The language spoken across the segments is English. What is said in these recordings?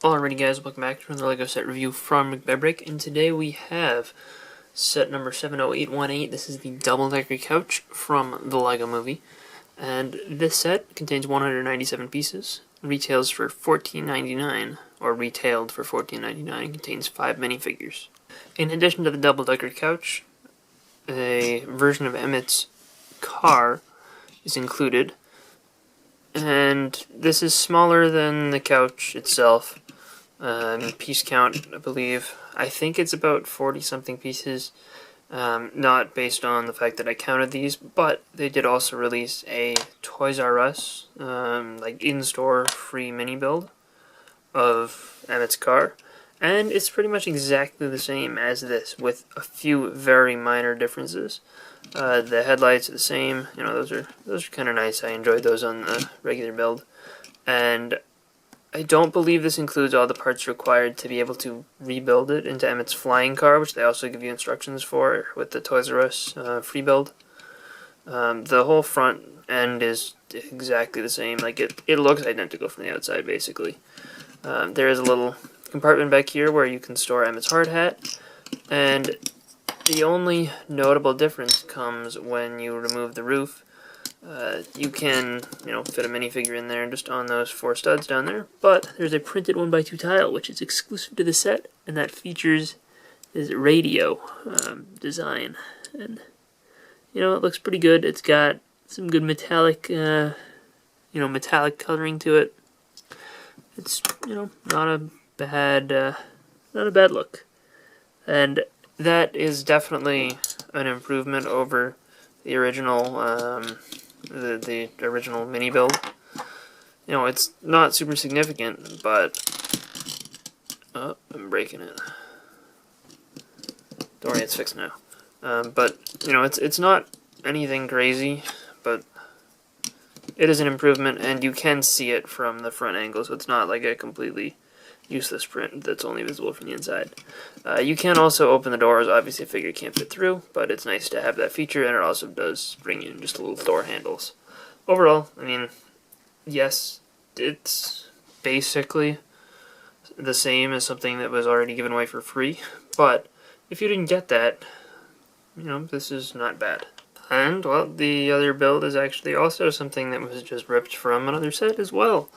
Alrighty guys, welcome back to another LEGO set review from BrickByBrick, and today we have set number 70818. This is the double-decker couch from the LEGO movie, and this set contains 197 pieces, retails for $14.99, or retailed for $14.99, contains 5 minifigures. In addition to the double-decker couch, a version of Emmett's car is included, and this is smaller than the couch itself. Piece count, I believe. I think it's about 40-something pieces, not based on the fact that I counted these, but they did also release a Toys R Us, like in-store free mini build of Emmett's car, and it's pretty much exactly the same as this, with a few very minor differences. The headlights are the same, you know, those are kind of nice. I enjoyed those on the regular build, and I don't believe this includes all the parts required to be able to rebuild it into Emmett's flying car, which they also give you instructions for with the Toys R Us free build. The whole front end is exactly the same. Like it looks identical from the outside, basically. There is a little compartment back here where you can store Emmett's hard hat, and the only notable difference comes when you remove the roof. You can, fit a minifigure in there just on those 4 studs down there, but there's a printed 1x2 tile, which is exclusive to the set, and that features this radio design. And, it looks pretty good. It's got some good metallic, metallic coloring to it. It's, not a bad look. And that is definitely an improvement over the original, the original mini build. It's not super significant, but I'm breaking it. Don't worry, it's fixed now. But it's not anything crazy, but it is an improvement, and you can see it from the front angle, so it's not like a completely useless print that's only visible from the inside. You can also open the doors. Obviously a figure can't fit through, but it's nice to have that feature, and it also does bring in just little door handles. Overall, yes, it's basically the same as something that was already given away for free, but if you didn't get that, this is not bad. And, well, the other build is actually also something that was just ripped from another set as well.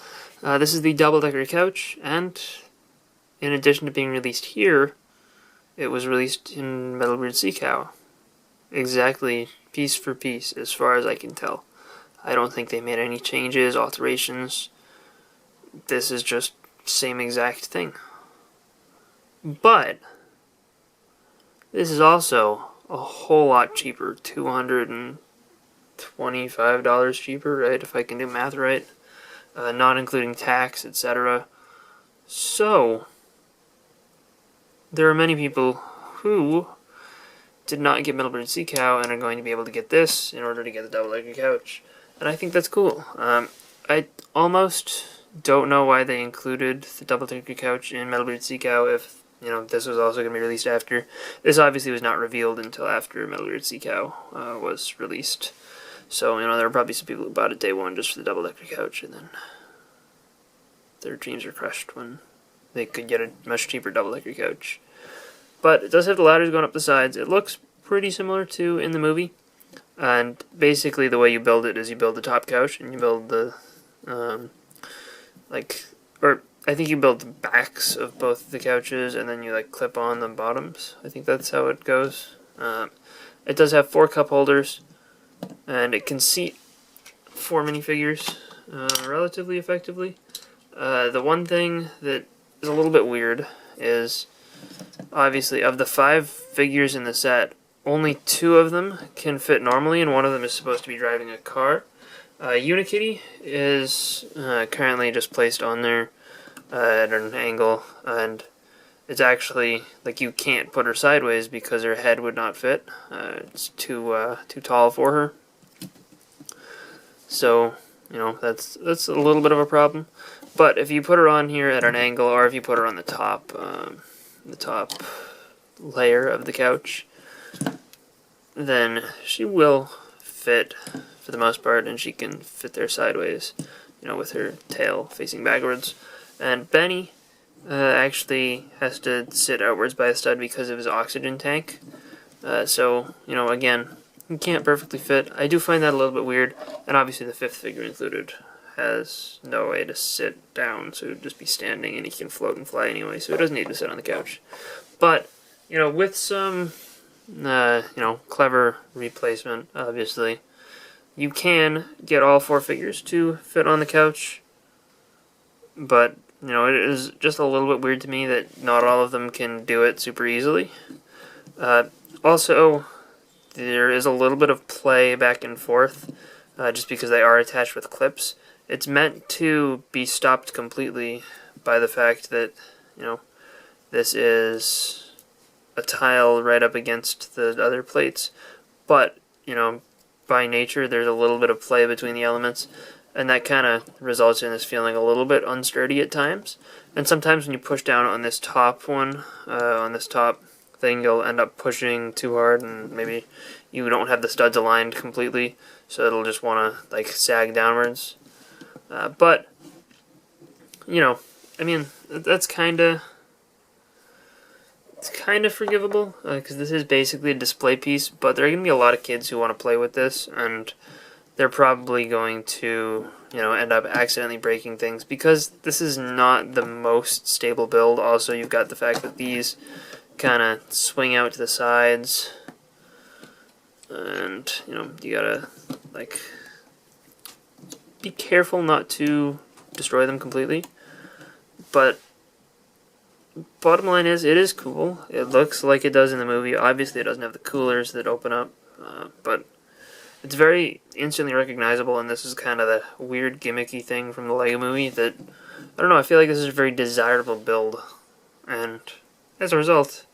This is the double-decker couch, and in addition to being released here, it was released in Metal Beard Sea Cow. Exactly piece for piece, as far as I can tell. I don't think they made any changes, alterations. This is just same exact thing. But this is also a whole lot cheaper, $225 cheaper, right, if I can do math right. Not including tax, etc. So, there are many people who did not get Metal Beard Sea Cow and are going to be able to get this in order to get the double-decker couch. And I think that's cool. I almost don't know why they included the double-decker couch in Metal Beard Sea Cow if, this was also going to be released after. This obviously was not revealed until after Metal Beard Sea Cow was released. So, there were probably some people who bought it day one just for the double-decker couch, and then their dreams were crushed when they could get a much cheaper double-decker couch. But it does have the ladders going up the sides. It looks pretty similar to in the movie. And basically the way you build it is you build the top couch, and you build the, I think you build the backs of both of the couches, and then you, clip on the bottoms. I think that's how it goes. It does have 4 cup holders, and it can seat 4 minifigures relatively effectively. The one thing that is a little bit weird is, obviously, of the 5 figures in the set, only 2 of them can fit normally, and one of them is supposed to be driving a car. Unikitty is currently just placed on there at an angle, and it's actually, you can't put her sideways because her head would not fit. It's too tall for her. So, that's a little bit of a problem. But if you put her on here at an angle, or if you put her on the top layer of the couch, then she will fit for the most part, and she can fit there sideways, with her tail facing backwards. And Benny actually has to sit outwards by a stud because of his oxygen tank. So, again, he can't perfectly fit. I do find that a little bit weird, and obviously the fifth figure included has no way to sit down, so he would just be standing, and he can float and fly anyway, so he doesn't need to sit on the couch. But, with some, clever replacement, obviously, you can get all four figures to fit on the couch, but, it is just a little bit weird to me that not all of them can do it super easily. Also, there is a little bit of play back and forth, just because they are attached with clips. It's meant to be stopped completely by the fact that, this is a tile right up against the other plates, but, by nature there's a little bit of play between the elements, and that kind of results in this feeling a little bit unsturdy at times. And sometimes when you push down on this top one, on this top thing, you'll end up pushing too hard, and maybe you don't have the studs aligned completely, so it'll just want to sag downwards. But that's kind of forgivable, because this is basically a display piece. But there are going to be a lot of kids who want to play with this, and they're probably going to end up accidentally breaking things, because this is not the most stable build. Also, you've got the fact that these kind of swing out to the sides, and you gotta be careful not to destroy them completely. But bottom line is, it is cool. It looks like it does in the movie. Obviously it doesn't have the coolers that open up, but it's very instantly recognizable, and this is kind of the weird gimmicky thing from the Lego movie that, I don't know, I feel like this is a very desirable build, and as a result,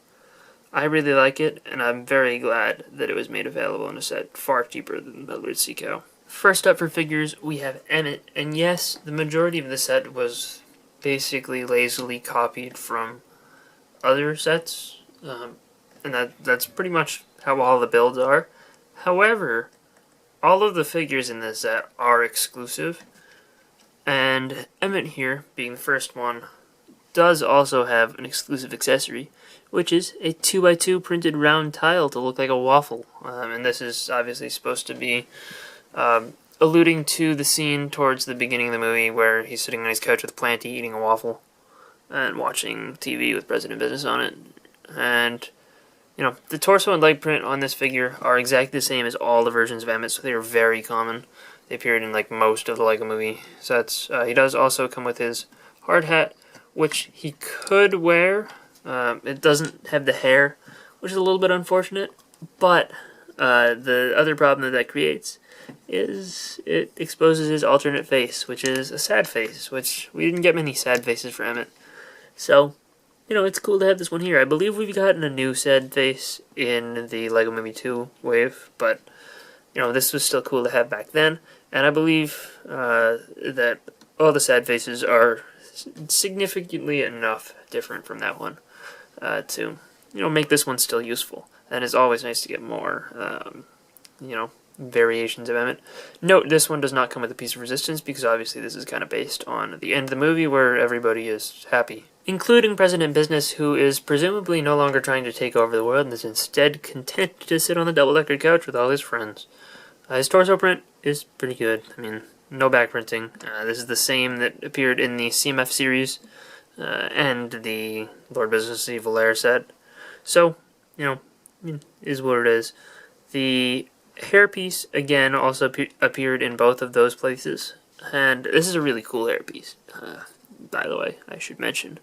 I really like it, and I'm very glad that it was made available in a set far cheaper than Melbourne Sea Cow. First up for figures, we have Emmett, and yes, the majority of the set was basically lazily copied from other sets, and that's pretty much how all the builds are. However, all of the figures in this set are exclusive, and Emmett here, being the first one, does also have an exclusive accessory, which is a 2x2 printed round tile to look like a waffle. And this is obviously supposed to be alluding to the scene towards the beginning of the movie where he's sitting on his couch with Planty eating a waffle and watching TV with President Business on it. And, the torso and leg print on this figure are exactly the same as all the versions of Emmett, so they are very common. They appeared in most of the Lego movie sets. He does also come with his hard hat, which he could wear. It doesn't have the hair, which is a little bit unfortunate, but the other problem that creates is it exposes his alternate face, which is a sad face, which we didn't get many sad faces for Emmett. So, it's cool to have this one here. I believe we've gotten a new sad face in the Lego Movie 2 wave, but, this was still cool to have back then, and I believe that all the sad faces are significantly enough different from that one to, make this one still useful. And it's always nice to get more, variations of Emmett. Note, this one does not come with a piece of resistance, because obviously this is kind of based on the end of the movie where everybody is happy. Including President Business, who is presumably no longer trying to take over the world and is instead content to sit on the double-decker couch with all his friends. His torso print is pretty good. No back printing. This is the same that appeared in the CMF series and the Lord Business Evil Air set. So, is what it is. The hairpiece, again, also appeared in both of those places. And this is a really cool hairpiece, by the way, I should mention.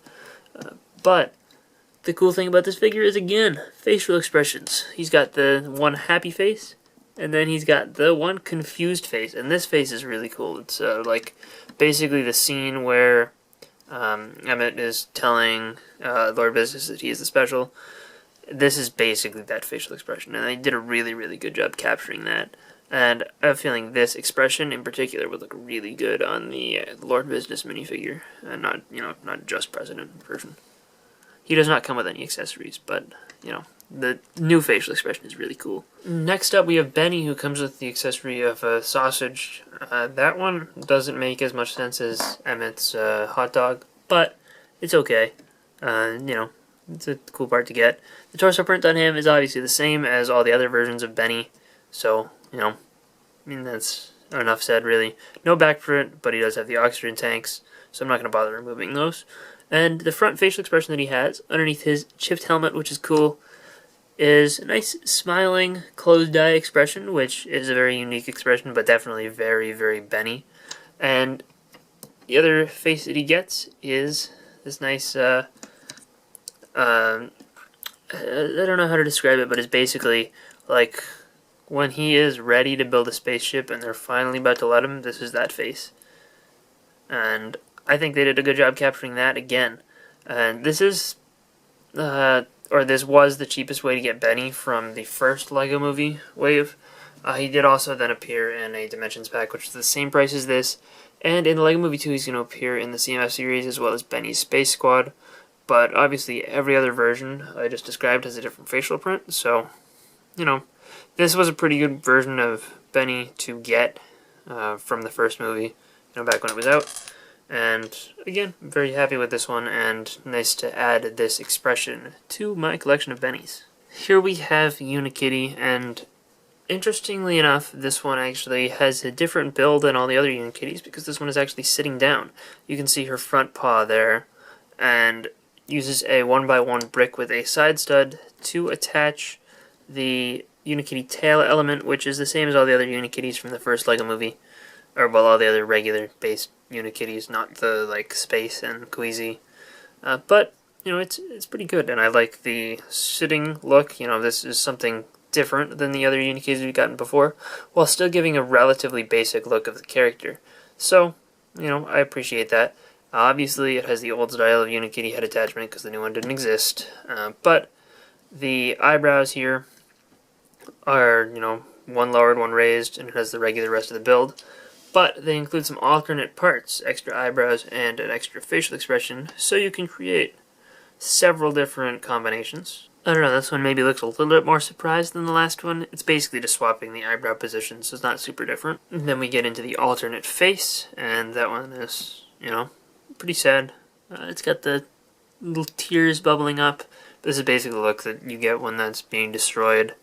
But the cool thing about this figure is, again, facial expressions. He's got the one happy face, and then he's got the one confused face, and this face is really cool. It's basically the scene where Emmett is telling Lord Business that he is the special. This is basically that facial expression, and they did a really, really good job capturing that. And I have a feeling this expression in particular would look really good on the Lord Business minifigure, and not just President version. He does not come with any accessories, but the new facial expression is really cool. Next up, we have Benny, who comes with the accessory of a sausage. That one doesn't make as much sense as Emmett's hot dog, but it's okay. You know, it's a cool part to get. The torso print on him is obviously the same as all the other versions of Benny, so, you know, I mean, that's enough said, really. No back print, but he does have the oxygen tanks, so I'm not going to bother removing those. And the front facial expression that he has underneath his chipped helmet, which is cool, is a nice smiling closed eye expression, which is a very unique expression, but definitely very, very Benny. And the other face that he gets is this nice, I don't know how to describe it, but it's basically like when he is ready to build a spaceship and they're finally about to let him, this is that face. And I think they did a good job capturing that again. And this is, or this was the cheapest way to get Benny from the first LEGO Movie wave. He did also then appear in a Dimensions pack, which is the same price as this. And in the LEGO Movie 2, he's going to appear in the CMF series as well as Benny's Space Squad. But obviously, every other version I just described has a different facial print. So, you know, this was a pretty good version of Benny to get from the first movie, you know, back when it was out. And again, I'm very happy with this one, and nice to add this expression to my collection of Bennies. Here we have Unikitty, and interestingly enough, this one actually has a different build than all the other Unikitties, because this one is actually sitting down. You can see her front paw there, and uses a 1x1 brick with a side stud to attach the Unikitty tail element, which is the same as all the other Unikitties from the first LEGO Movie. Or, well, all the other regular base Unikitties, not the, like, Space and Queasy. But, you know, it's pretty good, and I like the sitting look. You know, this is something different than the other Unikitties we've gotten before, while still giving a relatively basic look of the character. So, you know, I appreciate that. Obviously, it has the old style of Unikitty head attachment, because the new one didn't exist. But the eyebrows here are, you know, one lowered, one raised, and it has the regular rest of the build. But they include some alternate parts, extra eyebrows and an extra facial expression, so you can create several different combinations. I don't know, this one maybe looks a little bit more surprised than the last one. It's basically just swapping the eyebrow positions, so it's not super different. And then we get into the alternate face, and that one is, you know, pretty sad. It's got the little tears bubbling up. This is basically the look that you get when that's being destroyed.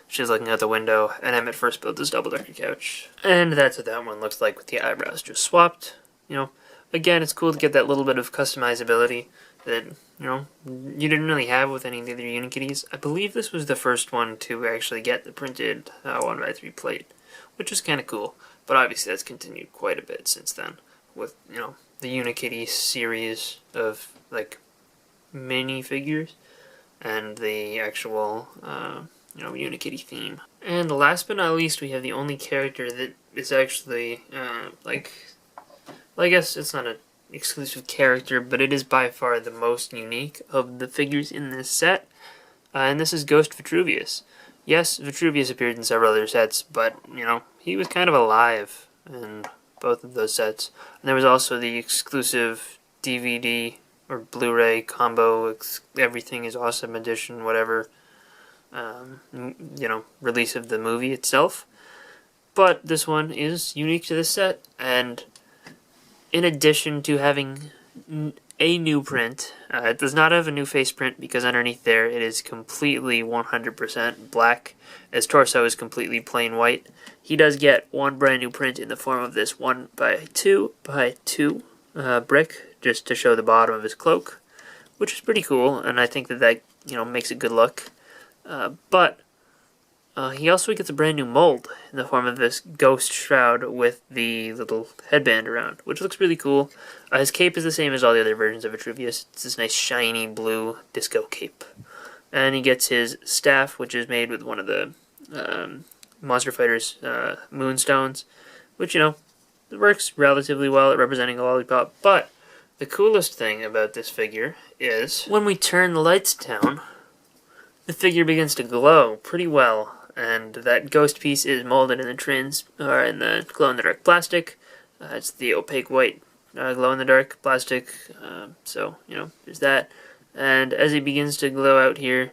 She's looking out the window, and Emmett first built this double-decker couch. And that's what that one looks like with the eyebrows just swapped. You know, again, it's cool to get that little bit of customizability that, you know, you didn't really have with any of the other Unikitties. I believe this was the first one to actually get the printed 1x3 plate, which was kind of cool. But obviously that's continued quite a bit since then with, you know, the Unikitty series of, like, mini-figures and the actual, you know, Unikitty theme. And last but not least, we have the only character that is actually, like, well, I guess it's not an exclusive character, but it is by far the most unique of the figures in this set, and this is Ghost Vitruvius. Yes, Vitruvius appeared in several other sets, but, you know, he was kind of alive in both of those sets. And there was also the exclusive DVD or Blu-ray combo, Everything is Awesome edition, whatever, you know, release of the movie itself. But this one is unique to this set, and in addition to having a new print, it does not have a new face print because underneath there it is completely 100% black. His torso is completely plain white. He does get one brand new print in the form of this 1x2x2 brick, just to show the bottom of his cloak, which is pretty cool, and I think that you know, makes a good look. But he also gets a brand new mold in the form of this ghost shroud with the little headband around, which looks really cool. His cape is the same as all the other versions of Vitruvius. It's this nice shiny blue disco cape. And he gets his staff, which is made with one of the Monster Fighter's moonstones, which, you know, it works relatively well at representing a lollipop. But the coolest thing about this figure is when we turn the lights down, the figure begins to glow pretty well. And that ghost piece is molded in the glow-in-the-dark plastic. It's the opaque white glow-in-the-dark plastic. So, you know, there's that. And as it begins to glow out here,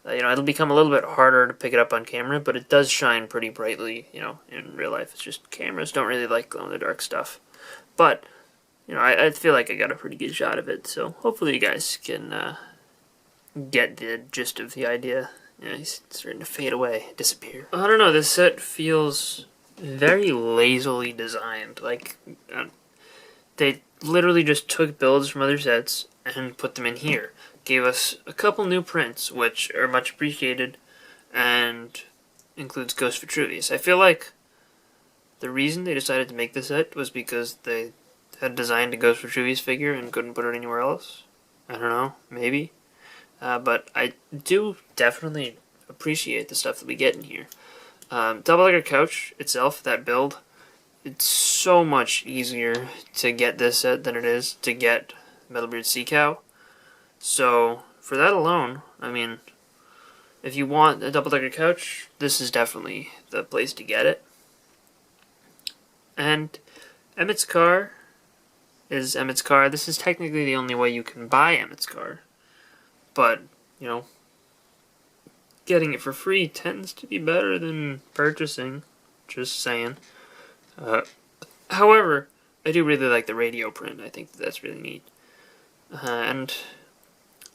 you know, it'll become a little bit harder to pick it up on camera, but it does shine pretty brightly, you know, in real life. It's just cameras don't really like glow-in-the-dark stuff. But I feel like I got a pretty good shot of it, so hopefully you guys can get the gist of the idea. He's starting to fade away, disappear. I don't know, this set feels very lazily designed. Like, they literally just took builds from other sets and put them in here. Gave us a couple new prints, which are much appreciated, and includes Ghost Vitruvius. I feel like the reason they decided to make this set was because they had designed a Ghost Vitruvius figure and couldn't put it anywhere else. I don't know, maybe. But I do definitely appreciate the stuff that we get in here. Double-decker couch itself, that build, it's so much easier to get this set than it is to get Metalbeard Sea Cow. So, for that alone, I mean, if you want a double-decker couch, this is definitely the place to get it. And Emmett's car is Emmett's car. This is technically the only way you can buy Emmett's car. But, getting it for free tends to be better than purchasing. Just saying. However, I do really like the radio print. I think that's really neat. And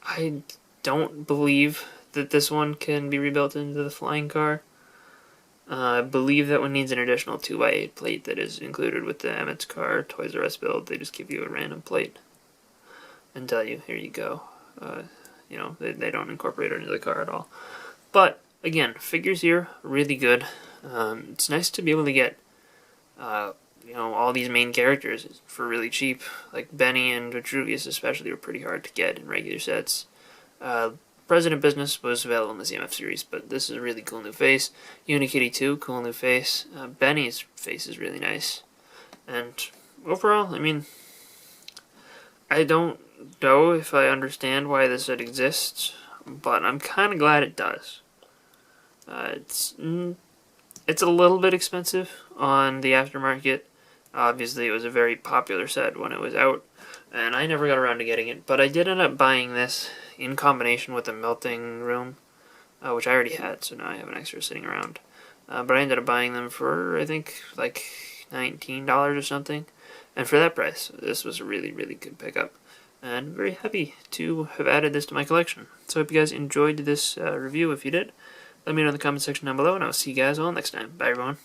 I don't believe that this one can be rebuilt into the flying car. I believe that one needs an additional 2x8 plate that is included with the Emmett's car Toys R Us build. They just give you a random plate and tell you, here you go. They don't incorporate it into the car at all. But, again, figures here, really good. It's nice to be able to get, all these main characters for really cheap. Like Benny and Vitruvius especially were pretty hard to get in regular sets. President Business was available in the CMF series, but this is a really cool new face. Unikitty 2, cool new face. Benny's face is really nice. And overall, I mean, I don't know if I understand why this set exists, but I'm kind of glad it does. It's a little bit expensive on the aftermarket. Obviously, it was a very popular set when it was out, and I never got around to getting it, but I did end up buying this in combination with a melting room, which I already had, so now I have an extra sitting around. But I ended up buying them for, I think, like $19 or something, and for that price, this was a really, really good pickup. And I'm very happy to have added this to my collection. So I hope you guys enjoyed this review. If you did, let me know in the comment section down below, and I'll see you guys all next time. Bye, everyone.